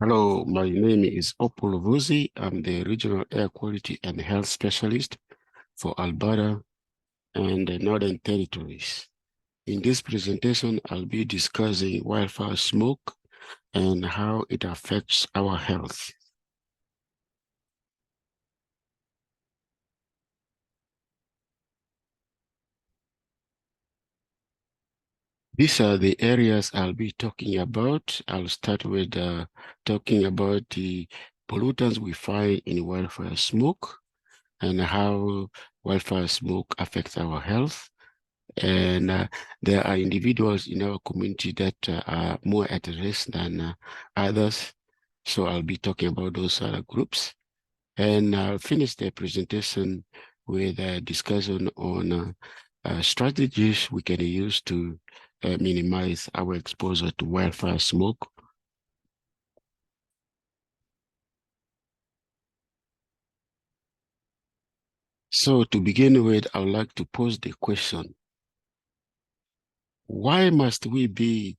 Hello, my name is Opul Vuzi. I'm the Regional Air Quality and Health Specialist for Alberta and the Northern Territories. In this presentation, I'll be discussing wildfire smoke and how it affects our health. These are the areas I'll be talking about. I'll start with talking about the pollutants we find in wildfire smoke and how wildfire smoke affects our health. And there are individuals in our community that are more at risk than others. So I'll be talking about those other groups. And I'll finish the presentation with a discussion on strategies we can use to minimize our exposure to wildfire smoke. So to begin with, I would like to pose the question, why must we be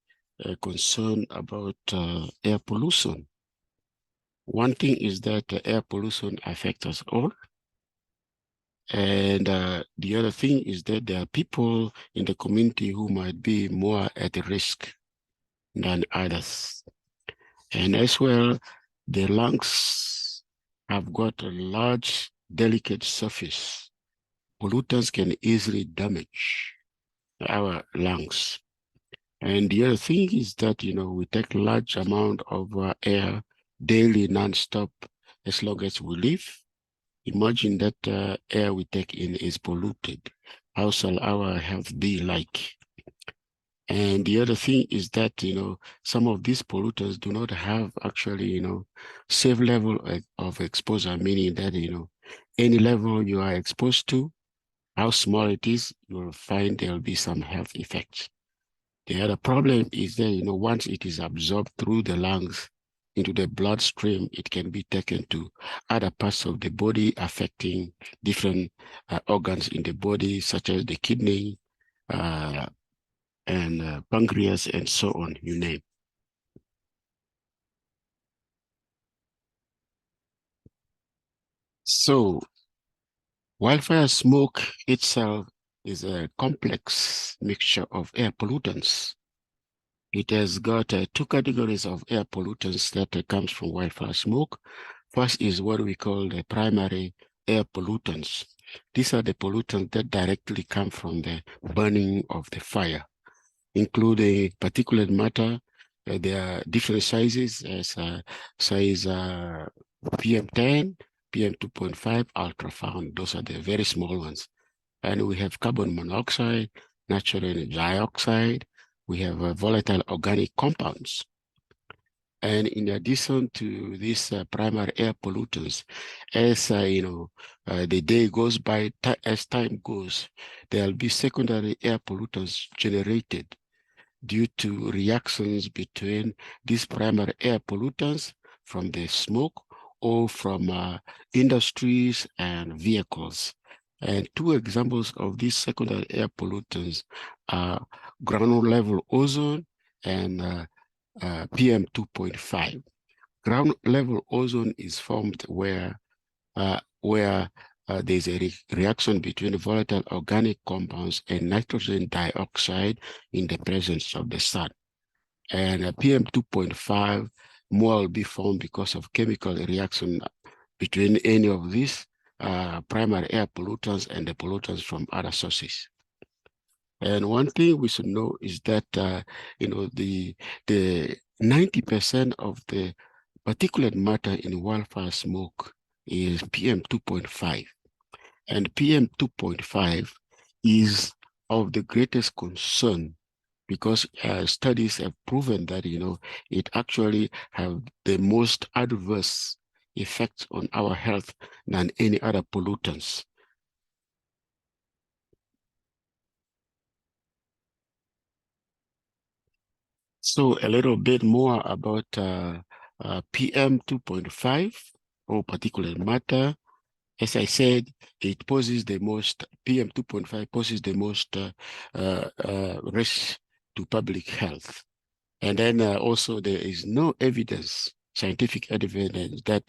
concerned about air pollution? One thing is that air pollution affects us all. And the other thing is that there are people in the community who might be more at risk than others. And as well, the lungs have got a large, delicate surface. Pollutants can easily damage our lungs. And the other thing is that, we take large amount of air daily, non-stop, as long as we live. Imagine that air we take in is polluted. How shall our health be like? And the other thing is that, some of these pollutants do not have actually, safe level of exposure, meaning that, any level you are exposed to, how small it is, you will find there will be some health effects. The other problem is that, once it is absorbed through the lungs into the bloodstream, it can be taken to other parts of the body, affecting different organs in the body, such as the kidney and pancreas, and so on, you name. So wildfire smoke itself is a complex mixture of air pollutants. It has got two categories of air pollutants that comes from wildfire smoke. First is what we call the primary air pollutants. These are the pollutants that directly come from the burning of the fire, including particulate matter. There are different sizes as size PM10, PM2.5, ultrafine. Those are the very small ones. And we have carbon monoxide, nitrogen dioxide. We have volatile organic compounds. And in addition to these primary air pollutants, as the day goes by, as time goes, there will be secondary air pollutants generated due to reactions between these primary air pollutants from the smoke or from industries and vehicles. And two examples of these secondary air pollutants are ground level ozone and PM 2.5. Ground level ozone is formed where there's a reaction between the volatile organic compounds and nitrogen dioxide in the presence of the sun. And PM 2.5 more will be formed because of chemical reaction between any of these primary air pollutants and the pollutants from other sources. And one thing we should know is that the 90% of the particulate matter in wildfire smoke is PM 2.5. And PM 2.5 is of the greatest concern because studies have proven that, it actually have the most adverse effects on our health than any other pollutants. So a little bit more about PM 2.5 or particulate matter. As I said, it poses the most, PM 2.5 poses the most risk to public health. And then also there is no evidence scientific evidence that,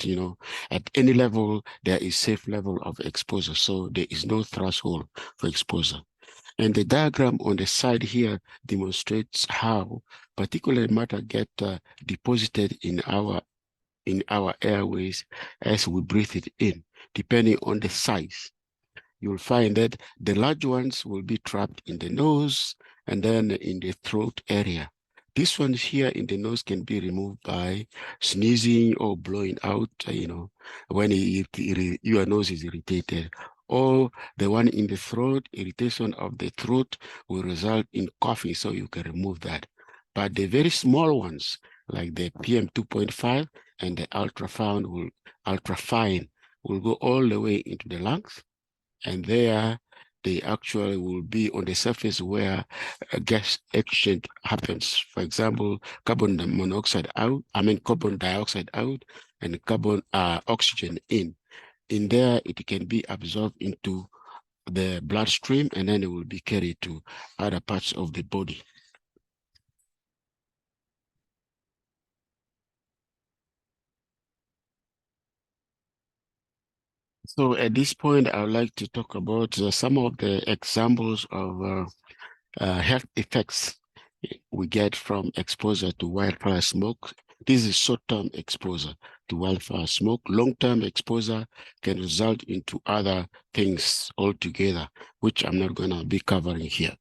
at any level, there is safe level of exposure. So there is no threshold for exposure. And the diagram on the side here demonstrates how particulate matter get deposited in our airways as we breathe it in, depending on the size. You'll find that the large ones will be trapped in the nose and then in the throat area. This one here in the nose can be removed by sneezing or blowing out, when your nose is irritated. Or the one in the throat, irritation of the throat will result in coughing, so you can remove that. But the very small ones, like the PM 2.5 and the ultrafine will go all the way into the lungs, and there they actually will be on the surface where a gas exchange happens. For example, carbon monoxide out, carbon dioxide out, and oxygen in. In there, it can be absorbed into the bloodstream, and then it will be carried to other parts of the body. So at this point, I would like to talk about some of the examples of health effects we get from exposure to wildfire smoke. This is short-term exposure to wildfire smoke. Long-term exposure can result into other things altogether, which I'm not going to be covering here.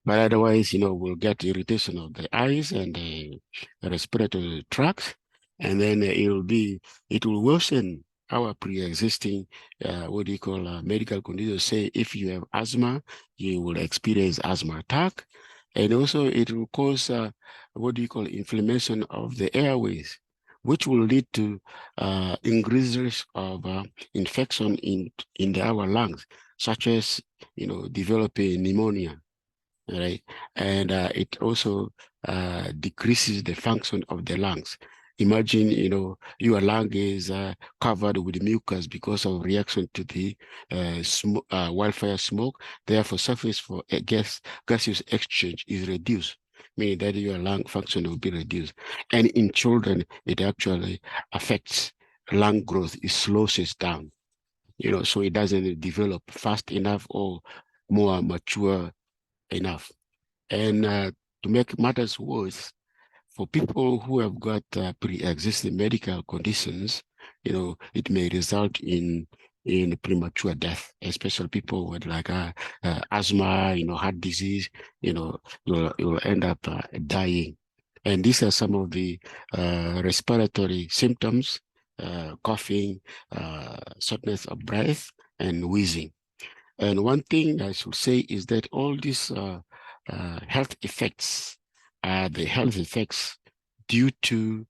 But otherwise, we'll get irritation of the eyes and the respiratory tract, and then it will worsen our pre-existing, medical conditions. Say, if you have asthma, you will experience asthma attack, and also it will cause, inflammation of the airways, which will lead to increased risk of infection in our lungs, such as, developing pneumonia. Right? And it also decreases the function of the lungs. Imagine, your lung is covered with mucus because of reaction to the wildfire smoke. Therefore, surface for a gaseous exchange is reduced, meaning that your lung function will be reduced. And in children, it actually affects lung growth. It slows it down, so it doesn't develop fast enough or more mature enough. And to make matters worse, for people who have got pre-existing medical conditions, it may result in premature death, especially people with like asthma, heart disease, you'll end up dying. And these are some of the respiratory symptoms: coughing, shortness of breath, and wheezing. And one thing I should say is that all these health effects are the health effects due to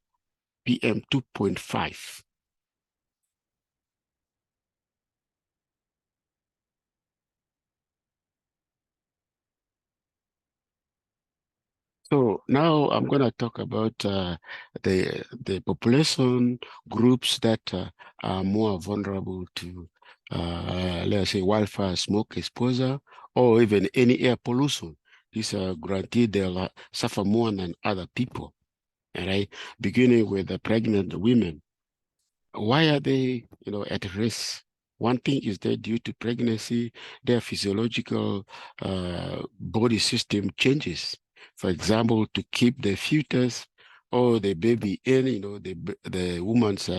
PM 2.5. So now I'm going to talk about the population groups that are more vulnerable to, let's say, wildfire smoke exposure or even any air pollution. These are guaranteed they'll suffer more than other people, all right? Beginning with the pregnant women. Why are they, at risk? One thing is that due to pregnancy, their physiological body system changes. For example, to keep the fetus or the baby in, the woman's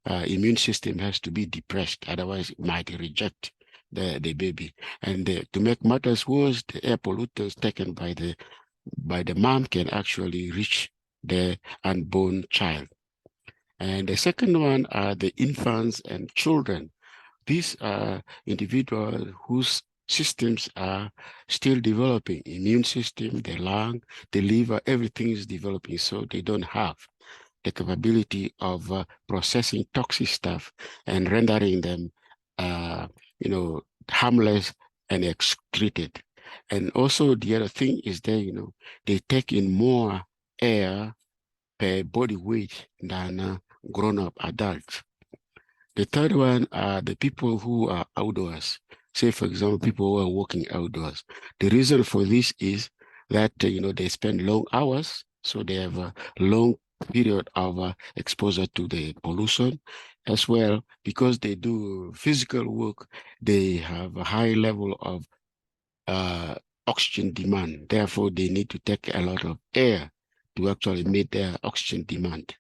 immune system has to be depressed, otherwise it might reject the baby. And to make matters worse, the air pollutants taken by the mom can actually reach the unborn child. And the second one are the infants and children. These are individuals whose systems are still developing. Immune system, the lung, the liver, everything is developing. So they don't have the capability of processing toxic stuff and rendering them, harmless and excreted. And also the other thing is that, they take in more air per body weight than grown-up adults. The third one are the people who are outdoors. Say, for example, people who are working outdoors. The reason for this is that, they spend long hours, so they have long period of exposure to the pollution. As well, because they do physical work, they have a high level of uh, oxygen demand. Therefore, they need to take a lot of air to actually meet their oxygen demand.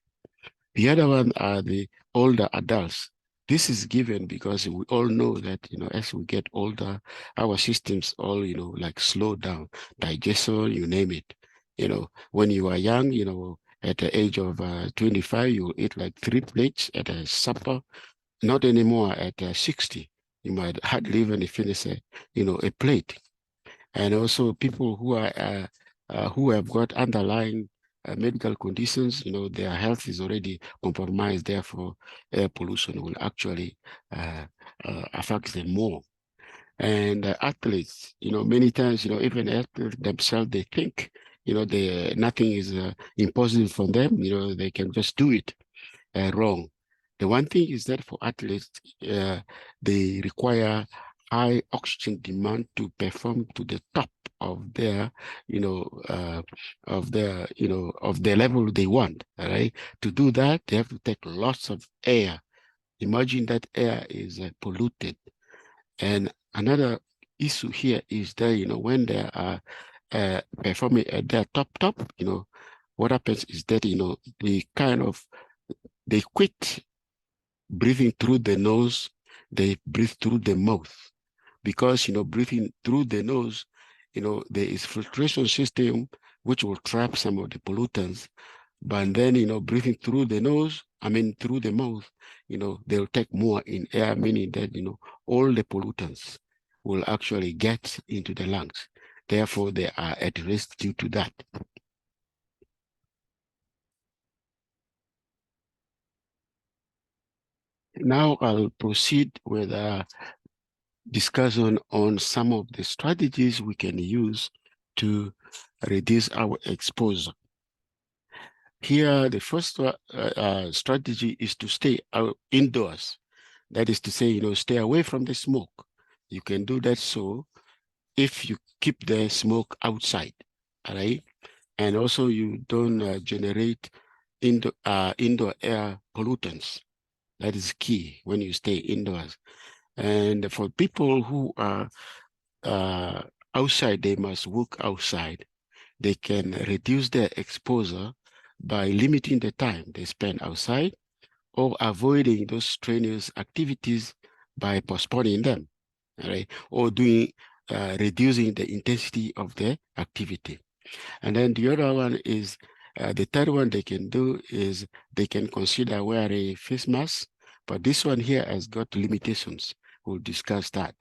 The other one are the older adults. This is given because we all know that, as we get older, our systems all, like slow down, digestion, you name it. When you are young, at the age of 25, you eat like 3 plates at a supper. Not anymore at 60. You might hardly even finish a plate. And also people who have got underlying medical conditions, their health is already compromised. Therefore, air pollution will actually uh, affect them more. And athletes, many times, even athletes themselves, they think, nothing is impossible for them. They can just do it wrong. The one thing is that for athletes, they require high oxygen demand to perform to the top of their, of their level they want. All right. To do that, they have to take lots of air. Imagine that air is polluted. And another issue here is that, when they are performing at their top, what happens is that, they quit breathing through the nose, they breathe through the mouth. Because, breathing through the nose, there is filtration system which will trap some of the pollutants. But then, breathing through the nose, through the mouth, they'll take more in air, meaning that, all the pollutants will actually get into the lungs. Therefore, they are at risk due to that. Now I'll proceed with discussion on some of the strategies we can use to reduce our exposure. Here, the first strategy is to stay indoors. That is to say, stay away from the smoke. You can do that so if you keep the smoke outside, all right? And also you don't generate indoor air pollutants. That is key when you stay indoors. And for people who are uh, outside, they must work outside. They can reduce their exposure by limiting the time they spend outside or avoiding those strenuous activities by postponing them, all right? Or reducing the intensity of the activity. And then the other one is, the third one they can do is they can consider wearing a face mask, but this one here has got limitations. We'll discuss that.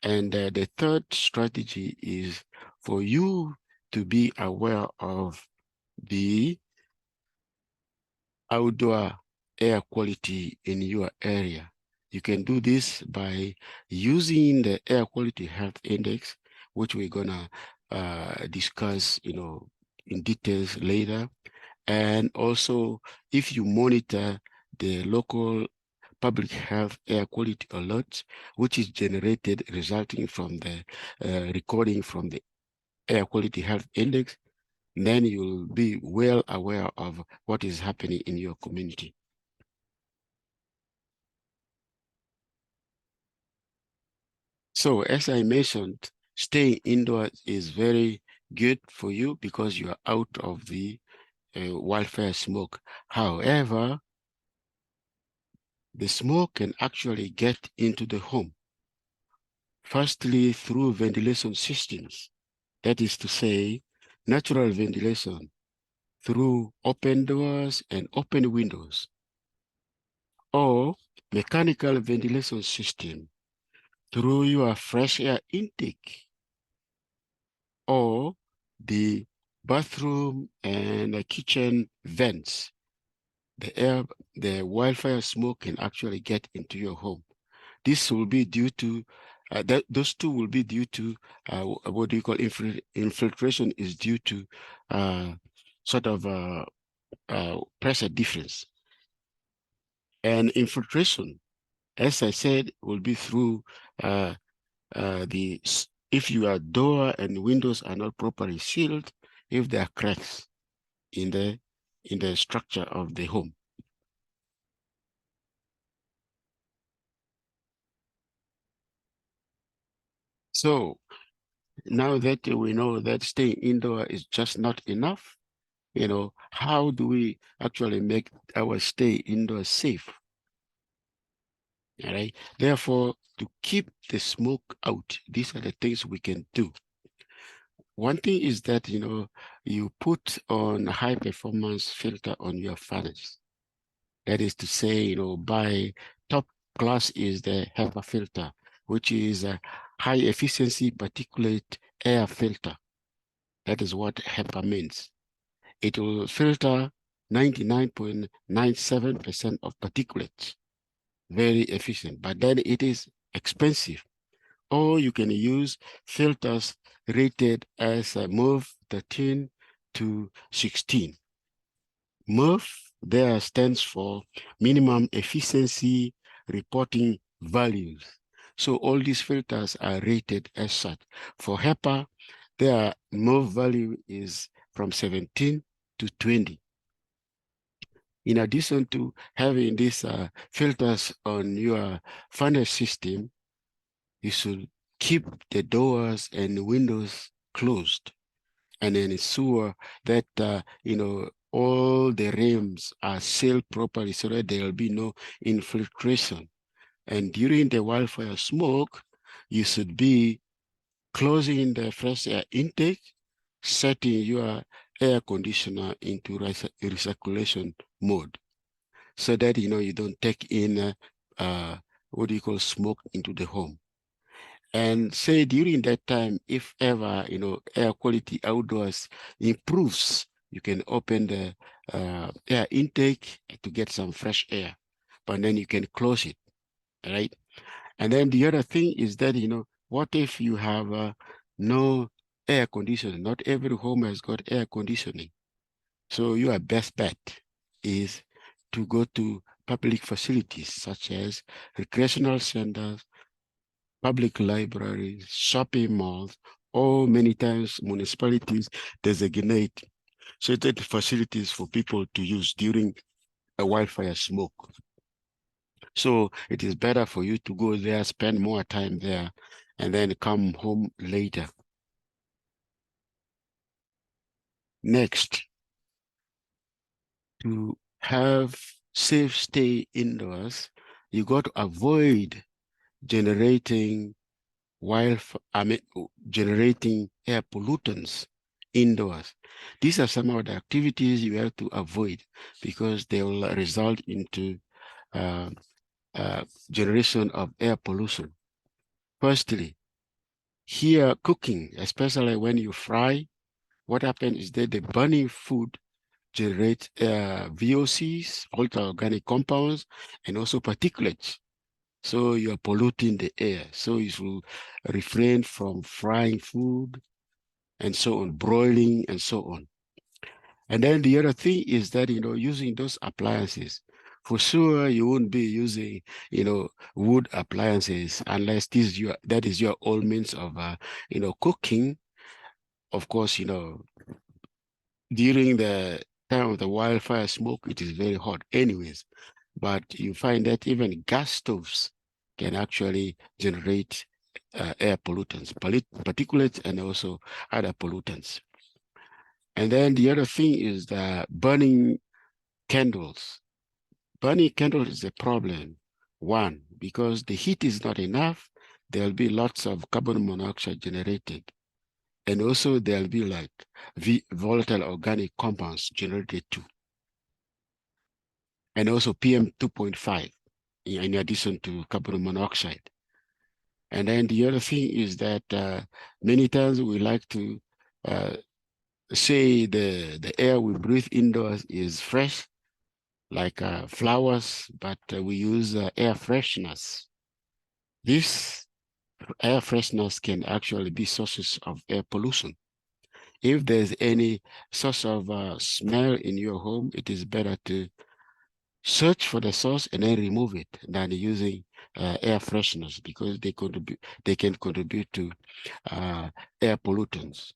And the third strategy is for you to be aware of the outdoor air quality in your area. You can do this by using the air quality health index, which we're gonna discuss, in details later. And also, if you monitor the local public health air quality alerts, which is generated resulting from the recording from the air quality health index, then you'll be well aware of what is happening in your community. So as I mentioned, staying indoors is very good for you because you are out of the wildfire smoke. However, the smoke can actually get into the home. Firstly, through ventilation systems. That is to say, natural ventilation through open doors and open windows, or mechanical ventilation system through your fresh air intake, or the bathroom and the kitchen vents. The wildfire smoke can actually get into your home. This will be due to, those two will be due to what do you call infiltration is due to sort of pressure difference. And infiltration, as I said, will be through uh, if your door and windows are not properly sealed, if there are cracks in the in the structure of the home. So now that we know that staying indoor is just not enough, how do we actually make our stay indoors safe? All right. Therefore, to keep the smoke out, these are the things we can do. One thing is that, you put on a high performance filter on your furnace. That is to say, by top class is the HEPA filter, which is a high efficiency particulate air filter. That is what HEPA means. It will filter 99.97% of particulates. Very efficient, but then it is expensive. Or you can use filters rated as MERV 13 to 16. MERV there stands for minimum efficiency reporting values. So all these filters are rated as such. For HEPA, their MERV value is from 17 to 20. In addition to having these filters on your furnace system, you should keep the doors and windows closed and then ensure that, all the rims are sealed properly so that there will be no infiltration. And during the wildfire smoke, you should be closing the fresh air intake, setting your air conditioner into recirculation mode so that, you don't take in what do you call smoke into the home. And say during that time, if ever, air quality outdoors improves, you can open the air intake to get some fresh air, but then you can close it, right? And then the other thing is that, what if you have no air conditioning? Not every home has got air conditioning. So your best bet is to go to public facilities such as recreational centers, public libraries, shopping malls, or many times municipalities designate certain facilities for people to use during a wildfire smoke. So it is better for you to go there, spend more time there, and then come home later. Next, to have safe stay indoors, you got to avoid generating generating air pollutants indoors. These are some of the activities you have to avoid because they will result into uh, generation of air pollution. Firstly, here cooking, especially when you fry, what happens is that the burning food generates VOCs, volatile organic compounds, and also particulates. So you are polluting the air. So you should refrain from frying food and so on, broiling and so on. And then the other thing is that, using those appliances, for sure you won't be using, wood appliances unless that is your old means of, cooking. Of course, during the time of the wildfire smoke, it is very hot anyways. But you find that even gas stoves can actually generate air pollutants, particulates, and also other pollutants. And then the other thing is the burning candles. Burning candles is a problem. One, because the heat is not enough, there'll be lots of carbon monoxide generated. And also there'll be like volatile organic compounds generated too. And also PM 2.5 in addition to carbon monoxide. And then the other thing is that many times we like to say the air we breathe indoors is fresh, like flowers, but we use air fresheners. These air fresheners can actually be sources of air pollution. If there's any source of smell in your home, it is better to search for the source and then remove it than using air fresheners because they can contribute to air pollutants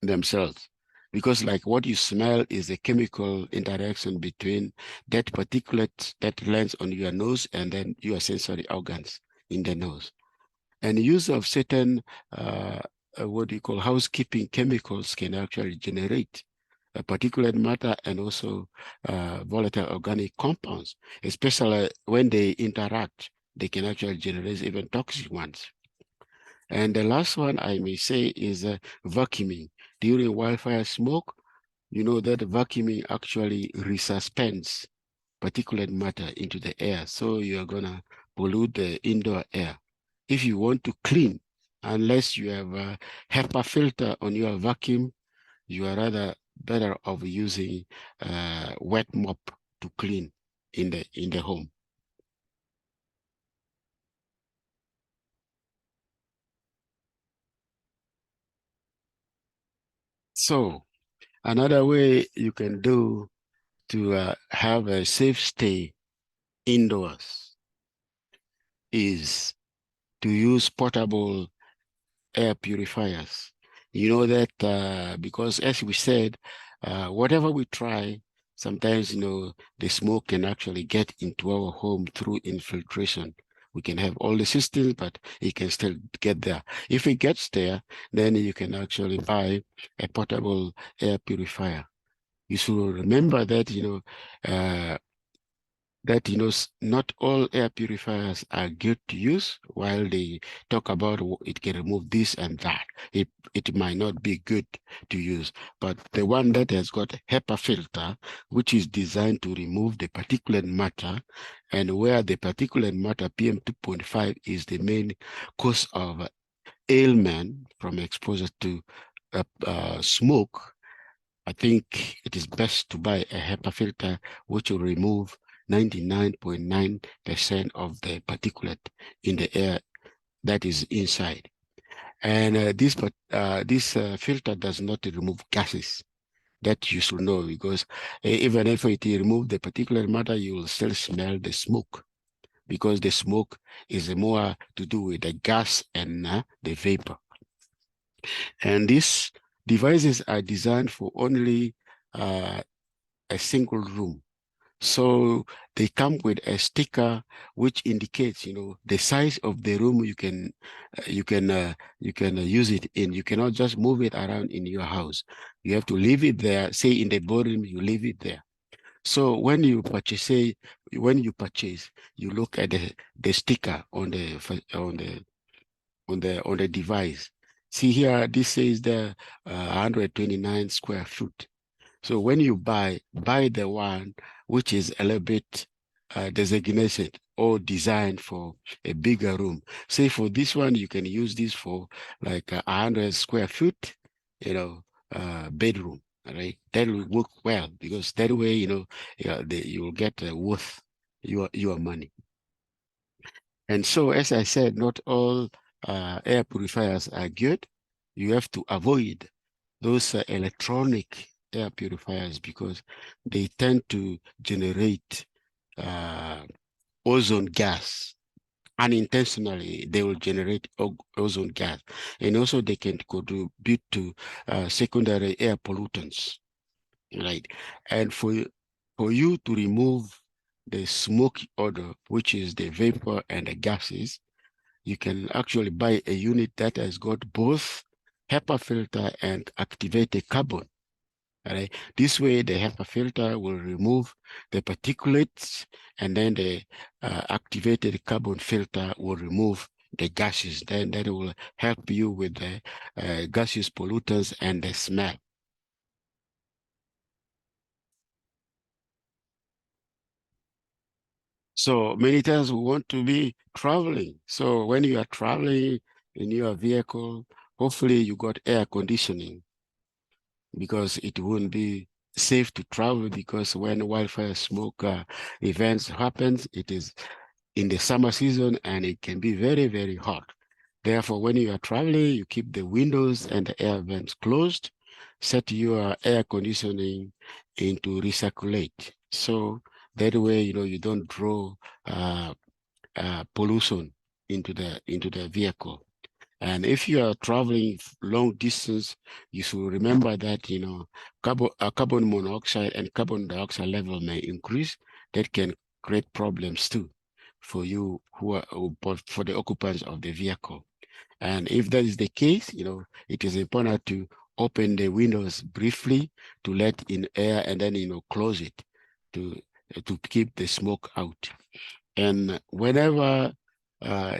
themselves. because like what you smell is a chemical interaction between that particulate that lands on your nose and then your sensory organs in the nose. And use of certain what do you call housekeeping chemicals can actually generate particulate matter and also volatile organic compounds, especially when they interact, they can actually generate even toxic ones. And the last one I may say is vacuuming. During wildfire smoke, you know that vacuuming actually resuspends particulate matter into the air. So you are going to pollute the indoor air. If you want to clean, unless you have a HEPA filter on your vacuum, you are rather better off using wet mop to clean in the home. So another way you can do to have a safe stay indoors is to use portable air purifiers. You know that because as we said, whatever we try, sometimes, you know, the smoke can actually get into our home through infiltration. We can have all the systems, but it can still get there. If it gets there, then you can actually buy a portable air purifier. You should remember that, not all air purifiers are good to use. While they talk about it can remove this and that, it might not be good to use. But the one that has got a HEPA filter, which is designed to remove the particulate matter, and where the particulate matter PM2.5 is the main cause of ailment from exposure to smoke, I think it is best to buy a HEPA filter which will remove 99.9% of the particulate in the air that is inside. And this filter does not remove gases. That you should know, because even if it removes the particulate matter, you will still smell the smoke, because the smoke is more to do with the gas and the vapor. And these devices are designed for only a single room. So they come with a sticker which indicates, the size of the room you can use it in. You cannot just move it around in your house. You have to leave it there. Say in the boardroom, you leave it there. So when you purchase, you look at the sticker on the device. See here, this says the 129 square foot. So when you buy the one which is a little bit designated or designed for a bigger room. Say for this one, you can use this for like 100 square foot, bedroom. All right, that will work well, because that way, you will get worth your money. And so, as I said, not all air purifiers are good. You have to avoid those electronic air purifiers, because they tend to generate uh, ozone gas. Unintentionally, they will generate ozone gas. And also they can contribute to secondary air pollutants, right? And for you to remove the smoke odor, which is the vapor and the gases, you can actually buy a unit that has got both HEPA filter and activated carbon. Right? This way, the HEPA filter will remove the particulates, and then the activated carbon filter will remove the gases. Then that will help you with the gaseous pollutants and the smell. So many times we want to be traveling. So when you are traveling in your vehicle, hopefully you got air conditioning, because it wouldn't be safe to travel, because when wildfire smoke events happens, it is in the summer season and it can be very, very hot. Therefore, when you are traveling, you keep the windows and the air vents closed, set your air conditioning into recirculate. So that way, you don't draw pollution into the vehicle. And if you are traveling long distance, you should remember that, carbon monoxide and carbon dioxide level may increase. That can create problems too for you for the occupants of the vehicle. And if that is the case, it is important to open the windows briefly to let in air and then, close it to to keep the smoke out. And whenever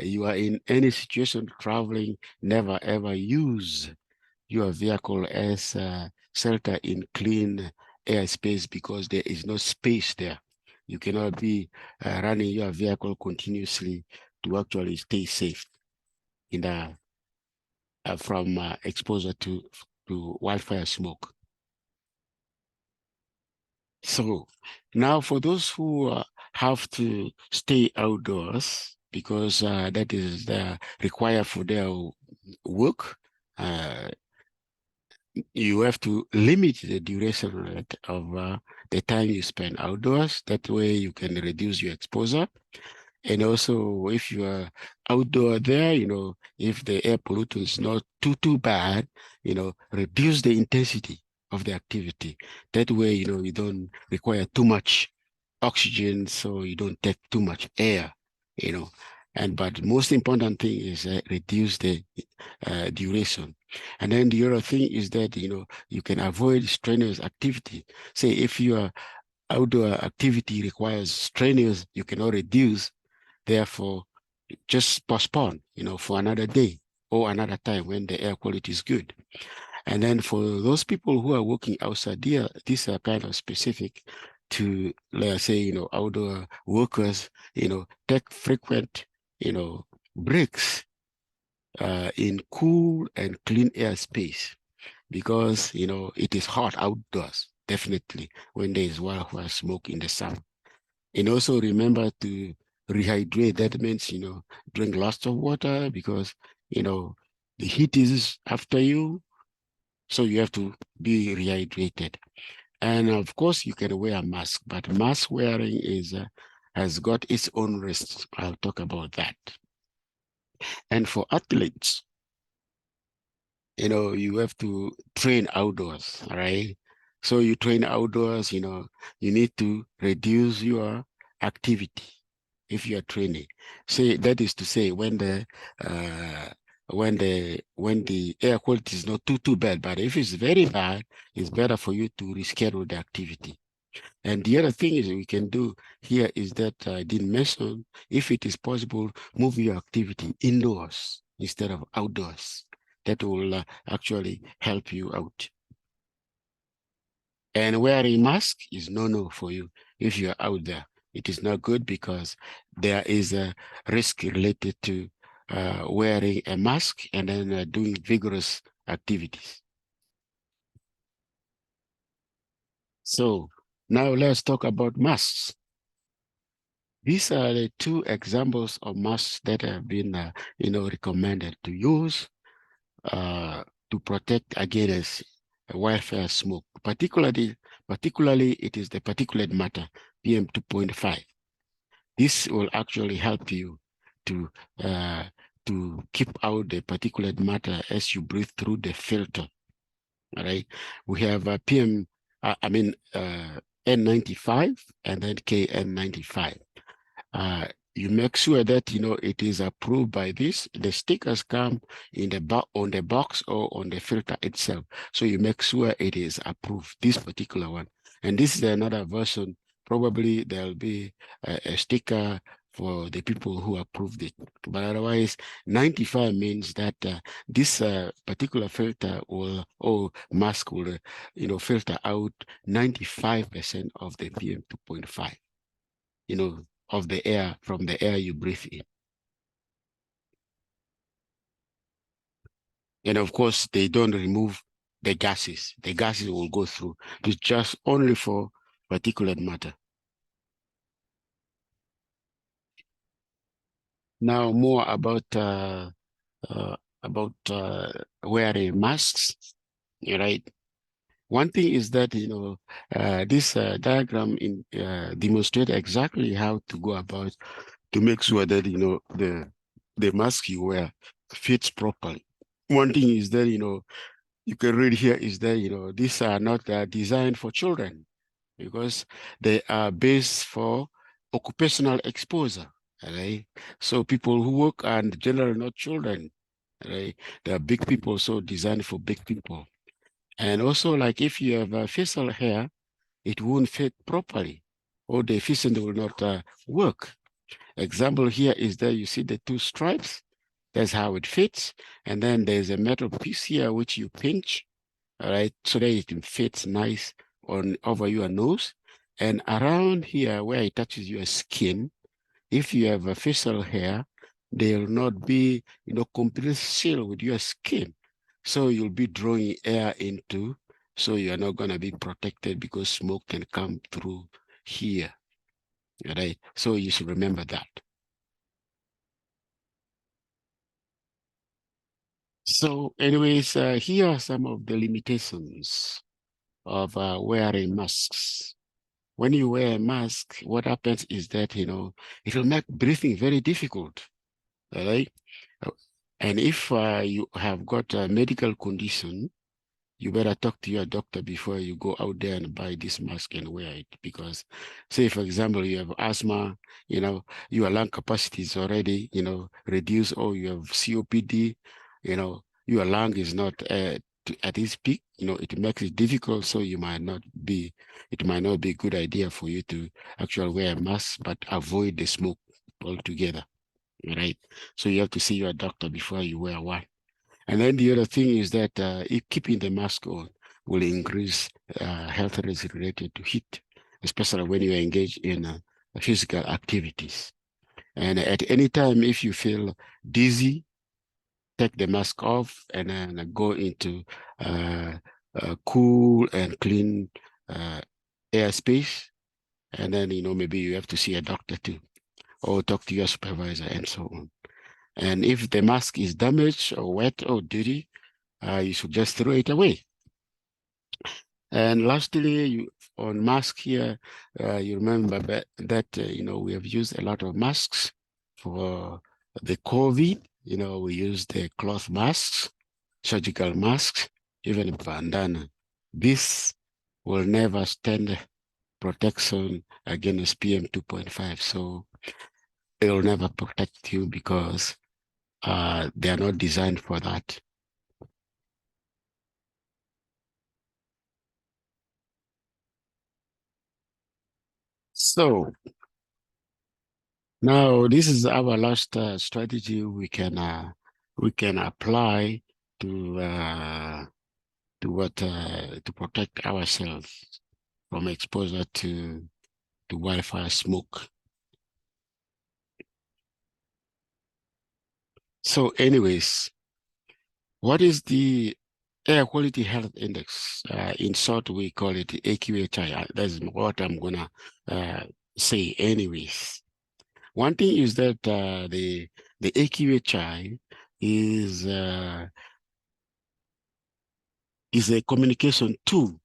you are in any situation traveling, never ever use your vehicle as shelter in clean airspace because there is no space there. You cannot be running your vehicle continuously to actually stay safe in the from exposure to wildfire smoke. So now for those who have to stay outdoors because that is required for their work, uh, you have to limit the duration of the time you spend outdoors. That way you can reduce your exposure. And also, if you are outdoor there, if the air pollutant is not too bad, reduce the intensity of the activity. That way, you don't require too much oxygen, so you don't take too much air, you know. But most important thing is reduce the duration. And then the other thing is that, you can avoid strenuous activity. Say if your outdoor activity requires strenuous, you cannot reduce. Therefore, just postpone, for another day or another time when the air quality is good. And then for those people who are working outside, these are kind of specific to, let's say, outdoor workers, take frequent, breaks in cool and clean air space because, it is hot outdoors, definitely, when there is wildfire smoke in the sun. And also remember to rehydrate. That means, drink lots of water because, the heat is after you. So you have to be rehydrated. And of course, you can wear a mask, but mask wearing has got its own risks. I'll talk about that. And for athletes, you have to train outdoors, all right? So you train outdoors, you need to reduce your activity if you are training. Say that is to say uh, when the air quality is not too bad, but if it's very bad, it's better for you to reschedule the activity. And the other thing is we can do here is that I didn't mention, if it is possible, move your activity indoors instead of outdoors. That will actually help you out. And wearing mask is no for you if you're out there. It is not good because there is a risk related to wearing a mask and then doing vigorous activities. So now let's talk about masks. These are the two examples of masks that have been, recommended to use to protect against wildfire smoke. Particularly, it is the particulate matter, PM 2.5. This will actually help you to uh, to keep out the particulate matter as you breathe through the filter. All right, we have N95 and then KN95. You make sure that it is approved by this. The stickers come in on the box or on the filter itself. So you make sure it is approved, this particular one. And this is another version. Probably there'll be a sticker for the people who approved it. But otherwise, 95 means that this particular filter or mask will, filter out 95% of the PM 2.5. Of the air from the air you breathe in. And of course, they don't remove the gases. The gases will go through. It's just only for particulate matter. Now, more about wearing masks, right? One thing is that this diagram demonstrates exactly how to go about to make sure that the mask you wear fits properly. One thing is that, you can read here is that, these are not designed for children because they are based for occupational exposure, right? So people who work are generally not children, right? They are big people, so designed for big people. And also, like if you have facial hair, it won't fit properly, or the efficient will not work. Example here is that you see the two stripes. That's how it fits. And then there's a metal piece here which you pinch, all right, so that it fits nice on over your nose. And around here where it touches your skin, if you have a facial hair, they'll not be, completely sealed with your skin. So you'll be drawing air into, so you're not going to be protected because smoke can come through here, right? So you should remember that. So anyways, here are some of the limitations of wearing masks. When you wear a mask, what happens is that, it will make breathing very difficult, all right? Uh, And if you have got a medical condition, you better talk to your doctor before you go out there and buy this mask and wear it. Because, say, for example, you have asthma, your lung capacity is already, reduced, or you have COPD, your lung is not at its peak, it makes it difficult. So it might not be a good idea for you to actually wear a mask, but avoid the smoke altogether, right? So you have to see your doctor before you wear one. And then the other thing is that keeping the mask on will increase health risks related to heat, especially when you engage in physical activities. And at any time, if you feel dizzy, take the mask off and then go into cool and clean uh, airspace. And then, maybe you have to see a doctor too, or talk to your supervisor and so on. And if the mask is damaged or wet or dirty, you should just throw it away. And lastly, on mask here, you remember that we have used a lot of masks for the COVID. We used the cloth masks, surgical masks, even bandana. This will never stand protection against PM 2.5. So it will never protect you because they are not designed for that. So now, this is our last strategy we can apply to to protect ourselves from exposure to wildfire smoke. So, anyways, what is the air quality health index? In short, we call it the AQHI. That's what I'm gonna uh, say, anyways. One thing is that the AQHI is uh, is a communication tool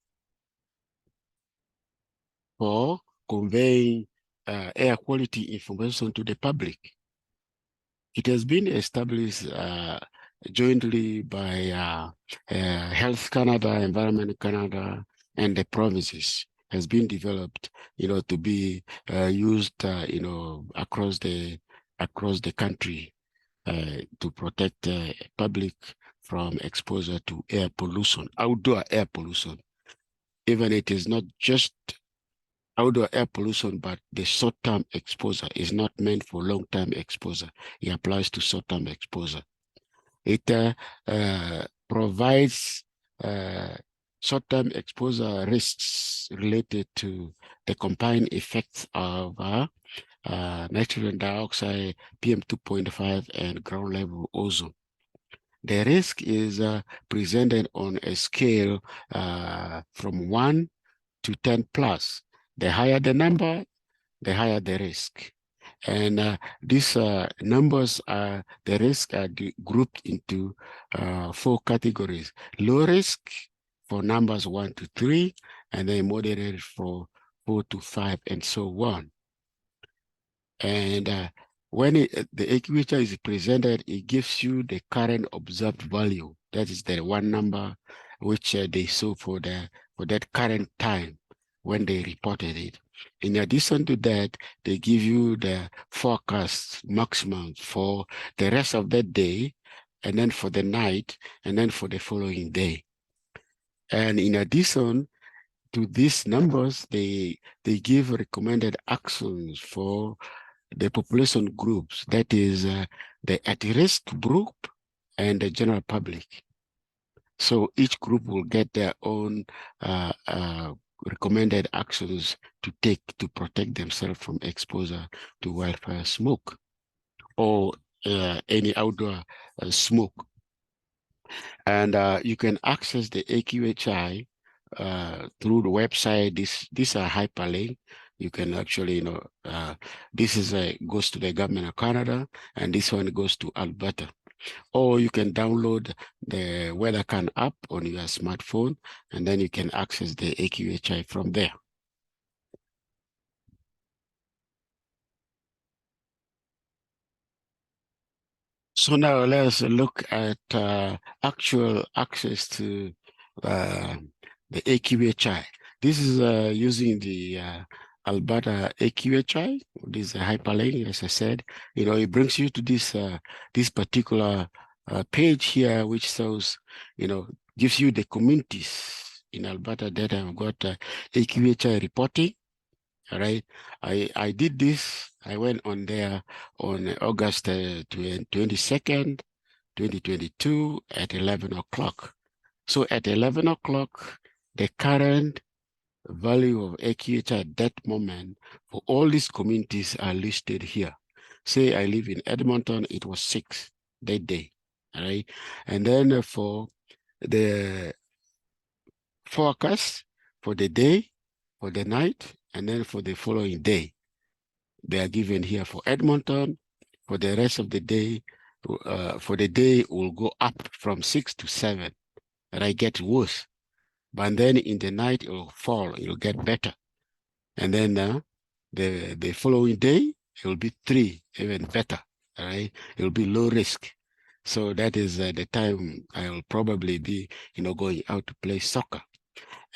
for conveying air quality information to the public. It has been established jointly by Health Canada, Environment Canada, and the provinces. Has been developed, to be used, across the country to protect the public from exposure to air pollution, outdoor air pollution. Even it is not just outdoor air pollution, but the short-term exposure is not meant for long-term exposure. It applies to short-term exposure. It provides short-term exposure risks related to the combined effects of nitrogen dioxide, PM 2.5, and ground level ozone. The risk is presented on a scale from 1 to 10 plus. The higher the number, the higher the risk. And these numbers the risk are grouped into 4 categories. Low risk for numbers 1 to 3, and then moderate for 4 to 5, and so on. And when the AQHI is presented, it gives you the current observed value. That is the one number which they show for that current time when they reported it. In addition to that, they give you the forecast maximum for the rest of that day, and then for the night, and then for the following day. And in addition to these numbers, they give recommended actions for the population groups, that is the at-risk group and the general public. So each group will get their own recommended actions to take to protect themselves from exposure to wildfire smoke or any outdoor smoke. And you can access the AQHI through the website. These are hyperlink. You can actually, this is goes to the government of Canada, and this one goes to Alberta. Or you can download the WeatherCan app on your smartphone, and then you can access the AQHI from there. So now let's look at actual access to uh, the AQHI. This is using the Alberta AQHI. This is a hyperlink, as I said. It brings you to this particular page here, which shows, gives you the communities in Alberta that have got AQHI reporting. All right. I did this. I went on there on August 22nd, 2022 at 11 o'clock. So at 11 o'clock, the current value of AQHI at that moment for all these communities are listed here. Say I live in Edmonton, it was 6 that day. All right. And then for the forecast for the day, for the night, and then for the following day. They are given here for Edmonton. For the rest of the day, for the day will go up from 6 to 7, and I get worse. But then in the night it will fall, it will get better. And then the following day, it will be 3, even better, all right? It will be low risk. So that is the time I will probably be, going out to play soccer.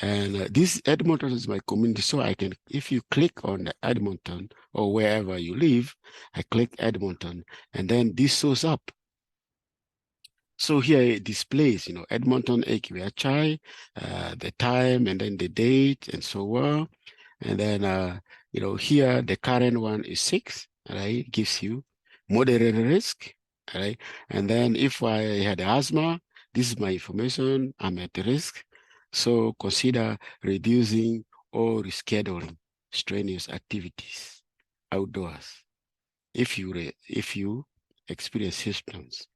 And this Edmonton is my community, so I can, if you click on the Edmonton or wherever you live, I click Edmonton, and then this shows up. So here it displays, Edmonton AQHI, the time, and then the date, and so on. And then, here the current one is 6, right? It gives you moderate risk, right? And then if I had asthma, this is my information, I'm at risk. So consider reducing or rescheduling strenuous activities outdoors if you experience symptoms.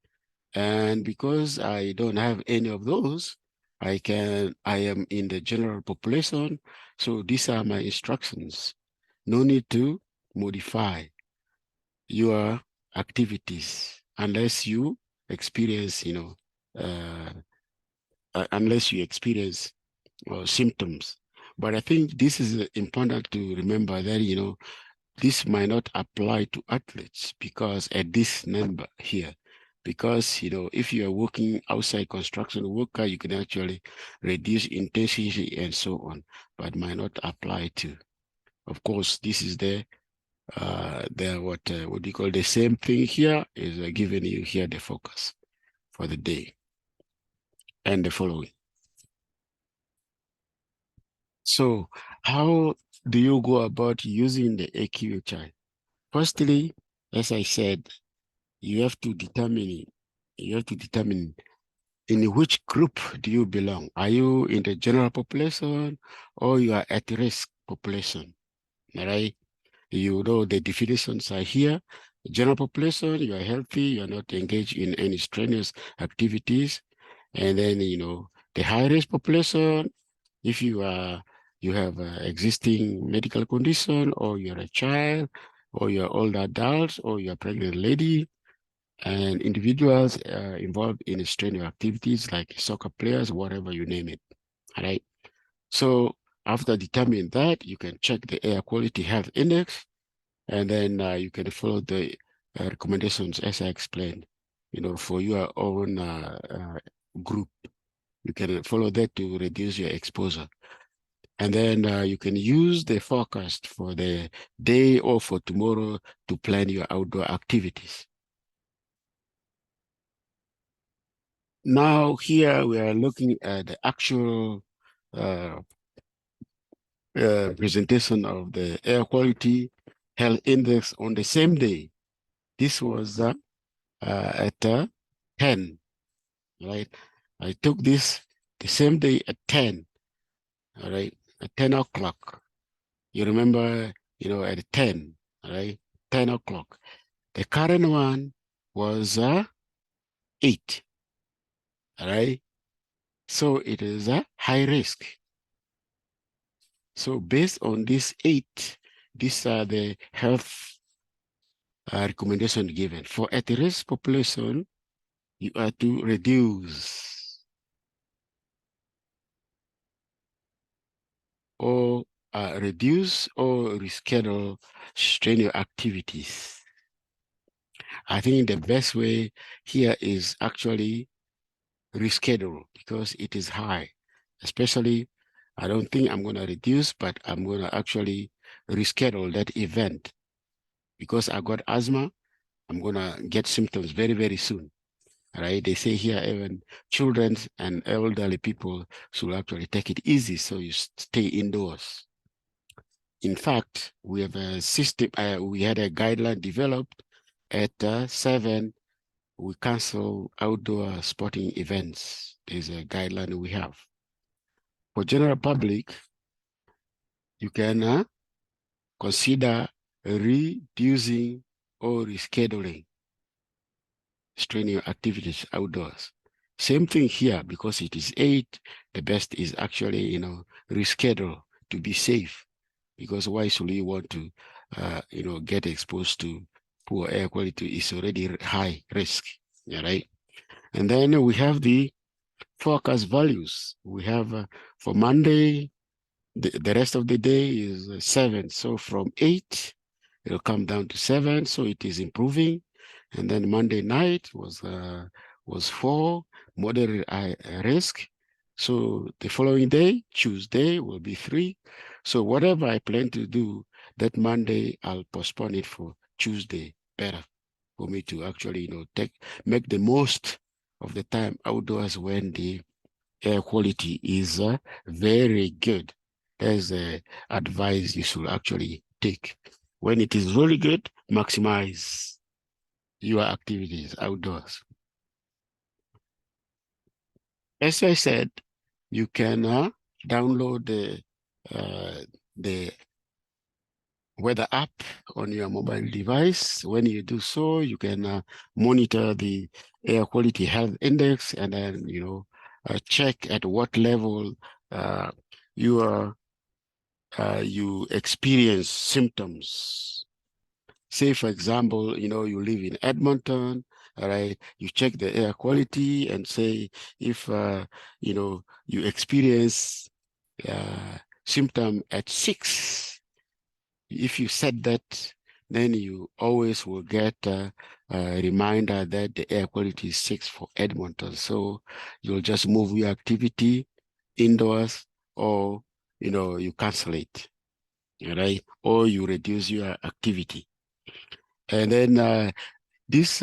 And because I don't have any of those, I am in the general population. So these are my instructions. No need to modify your activities unless you experience, unless you experience symptoms. But I think this is important to remember that, this might not apply to athletes because at this number here, because, if you are working outside construction worker, you can actually reduce intensity and so on, but might not apply to. Of course, this is what do you call the same thing here is giving you here the focus for the day and the following. So how do you go about using the AQHI? Firstly, as I said, you have to determine in which group do you belong. Are you in the general population or you are at risk population? All right. You know the definitions are here. General population, you are healthy, you are not engaged in any strenuous activities. And then, the high risk population, if you have existing medical condition, or you're a child, or you're older adults, or you're a pregnant lady, and individuals involved in strenuous activities like soccer players, whatever you name it. All right. So after determining that, you can check the air quality health index, and then you can follow the recommendations, as I explained, for your own group. You can follow that to reduce your exposure. And then you can use the forecast for the day or for tomorrow to plan your outdoor activities. Now here we are looking at the actual uh, presentation of the air quality health index on the same day. This was at 10, right? I took this the same day at 10, all right, at 10 o'clock. You remember, at 10, all right, 10 o'clock. The current one was 8, all right? So it is a high risk. So based on this 8, these are the health recommendation given. For at-risk population, you are to reduce or reschedule strenuous activities. I think the best way here is actually reschedule because it is high. Especially, I don't think I'm going to reduce, but I'm going to actually reschedule that event because I got asthma. I'm going to get symptoms very, very soon. Right? They say here even children and elderly people should actually take it easy so you stay indoors. In fact, we have a system, we had a guideline developed at 7, we cancel outdoor sporting events. There's a guideline we have. For general public, you can consider reducing or rescheduling strenuous activities outdoors. Same thing here, because it is 8, the best is actually, reschedule to be safe. Because why should we want to, get exposed to poor air quality? Is already high risk, yeah, right? And then we have the forecast values. We have for Monday, the rest of the day is 7. So from 8, it'll come down to 7. So it is improving. And then Monday night was 4, moderate risk. So the following day, Tuesday, will be 3. So whatever I plan to do that Monday, I'll postpone it for Tuesday. Better for me to actually, make the most of the time outdoors when the air quality is very good. There's the advice you should actually take. When it is really good, maximize your activities outdoors. As I said, you can download the weather app on your mobile device. When you do so, you can monitor the air quality health index and then, check at what level you are you experience symptoms. Say, for example, you live in Edmonton, all right, you check the air quality and say if, you experience symptom at 6, if you set that, then you always will get a reminder that the air quality is 6 for Edmonton. So you'll just move your activity indoors or, you cancel it, right? Or you reduce your activity. And then this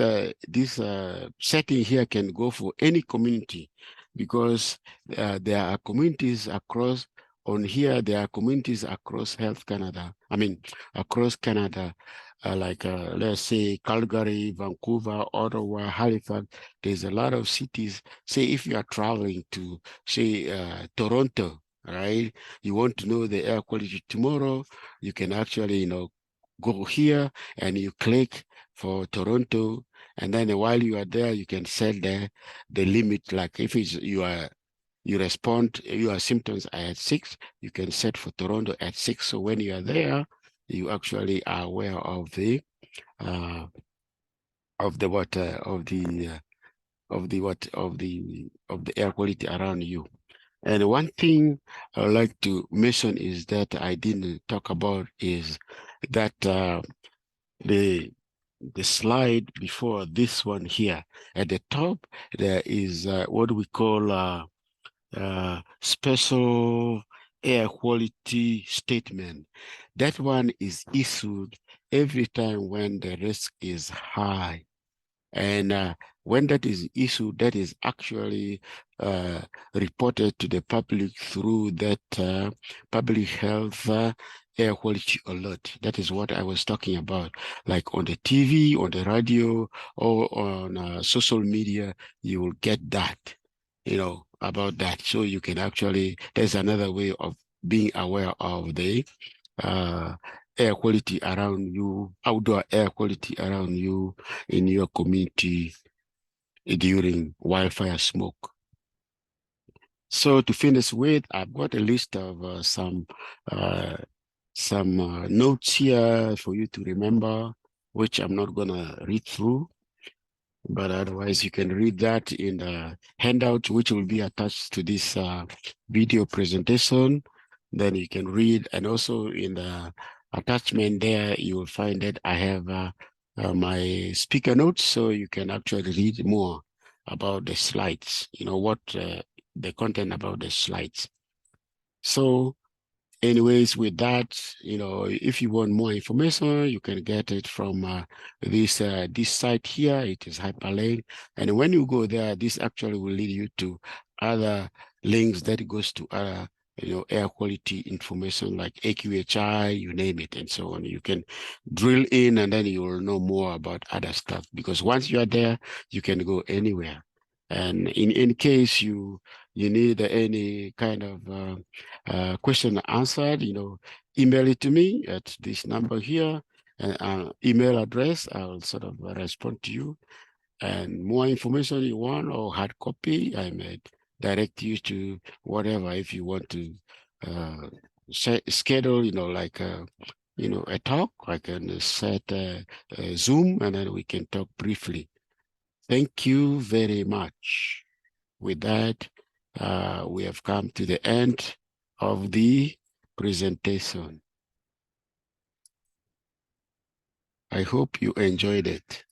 setting here can go for any community because there are communities across on here. There are communities across across Canada, like let's say Calgary, Vancouver, Ottawa, Halifax. There's a lot of cities. Say if you are traveling to say Toronto, right? You want to know the air quality tomorrow, you can actually, go here and you click for Toronto, and then while you are there, you can set the limit. Like if it's you respond, your symptoms are at 6, you can set for Toronto at 6. So when you are there, you actually are aware of the uh, what of the air quality around you. And one thing I would like to mention is that I didn't talk about is that the the slide before this one here. At the top, there is what we call special air quality statement. That one is issued every time when the risk is high. And when that is issued, that is actually reported to the public through that public health air quality alert. That is what I was talking about. Like on the TV, on the radio, or on social media, you will get that, about that. So you can actually, there's another way of being aware of the uh, air quality around you, outdoor air quality around you in your community during wildfire smoke. So to finish with, I've got a list of uh, some notes here for you to remember, which I'm not gonna read through, but otherwise you can read that in the handout, which will be attached to this video presentation. Then you can read, and also in the attachment there, you will find that I have my speaker notes, so you can actually read more about the slides, what the content about the slides. So anyways, with that, if you want more information, you can get it from this site here. It is hyperlinked, and when you go there, this actually will lead you to other links that goes to other air quality information like AQHI, you name it, and so on. You can drill in, and then you will know more about other stuff, because once you are there, you can go anywhere. And in case you need any kind of question answered, email it to me at this number here, email address. I'll sort of respond to you. And more information you want or hard copy, I may direct you to whatever. If you want to schedule, like a talk, I can set a Zoom, and then we can talk briefly. Thank you very much. With that, we have come to the end of the presentation. I hope you enjoyed it.